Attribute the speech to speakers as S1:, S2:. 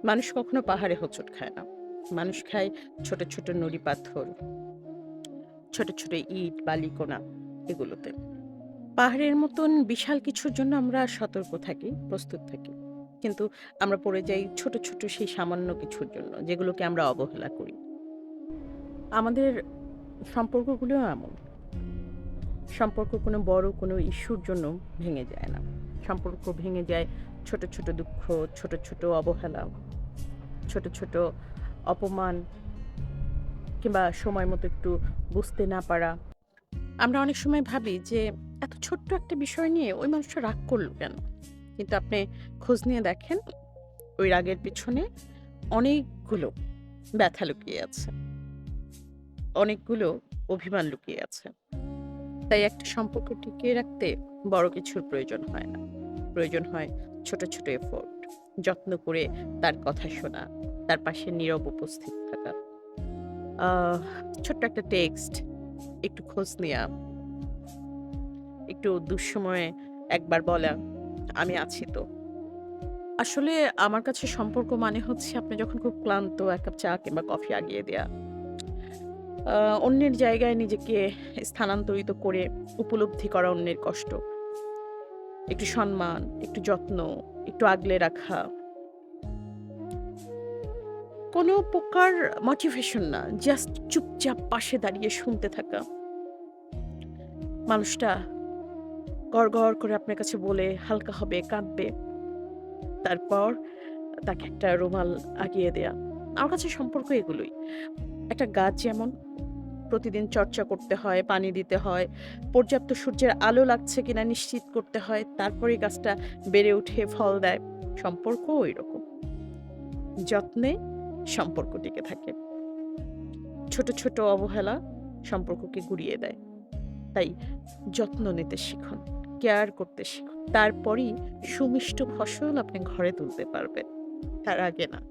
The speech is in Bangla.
S1: মানুষ কখনো পাহাড়ে হোঁচট খায় না। মানুষ খায় ছোট, ছোট নুড়ি পাথর, ছোট, ছোট ইট, বালিকণা এগুলোতে। পাহাড়ের মতন বিশাল কিছুর জন্য আমরা সতর্ক থাকি, প্রস্তুত থাকি। কিন্তু আমরা পড়ে যাই ছোট, ছোট সেই সামান্য কিছুর জন্য, যেগুলোকে আমরা অবহেলা করি। আমাদের সম্পর্কগুলোও এমন। সম্পর্ক কোনো বড় কোনো ইস্যুর জন্য ভেঙে যায় না। সম্পর্ক ভেঙে যায় ছোট, ছোট দুঃখ, ছোট, ছোট অবহেলা, ছোট, ছোট অপমান কিংবা সময় মতো একটু বুঝতে না পারা। আমরা অনেক সময় ভাবি যে এত ছোট্ট একটা বিষয় নিয়ে ওই মানুষটা রাগ করলো কেন? কিন্তু আপনি খোঁজ নিয়ে দেখেন ওই রাগের পিছনে অনেকগুলো ব্যথা লুকিয়ে আছে। অনেকগুলো অভিমান লুকিয়ে আছে। তাই একটা সম্পর্ক টিকিয়ে রাখতে বড় কিছুর প্রয়োজন হয় না। প্রয়োজন হয় ছোট, ছোট এফোর্ট। যত্ন করে তার কথা শোনা, তার পাশে নীরব উপস্থিত থাকা। আহ ছোট্ট একটা টেক্সট, একটু খোঁজ নেয়া, একটু দুঃসময়ে একবার বলা, "আমি আছি তো।" আসলে আমার কাছে সম্পর্ক মানে হচ্ছে আপনি যখন খুব ক্লান্ত, ১ কাপ চা কিংবা কফি আগিয়ে দেয়া। আ অন্যের জায়গায় নিজেকে স্থানান্তরিত করে উপলব্ধি করা অন্যের কষ্ট। একটু সম্মান, একটু যত্ন, একটু আগলে রাখা। কোনো প্রকার মোটিভেশন না, জাস্ট চুপচাপ পাশে দাঁড়িয়ে শুনতে থাকা। মানুষটা গড় করে আপনার কাছে বলে হালকা হবে, কাঁদবে। তারপর তাকে একটা রুমাল আগিয়ে দেয়া। আমার কাছে সম্পর্ক এগুলোই। একটা গাছ যেমন প্রতিদিন চর্চা করতে হয়, পানি দিতে হয়, পর্যাপ্ত সূর্যের আলো লাগছে কিনা নিশ্চিত করতে হয়। তারপরেই গাছটা বেড়ে উঠে ফল দেয়। সম্পর্কও ঐরকম। যত্নে সম্পর্ক টিকে থাকে। ছোট, ছোট অবহেলা সম্পর্ককে গুঁড়িয়ে দেয়। তাই যত্ন নিতে শিখুন, কেয়ার করতে শিখুন। তারপরই সুমিষ্ট ফসল আপনি ঘরে তুলতে পারবেন। তার আগে না।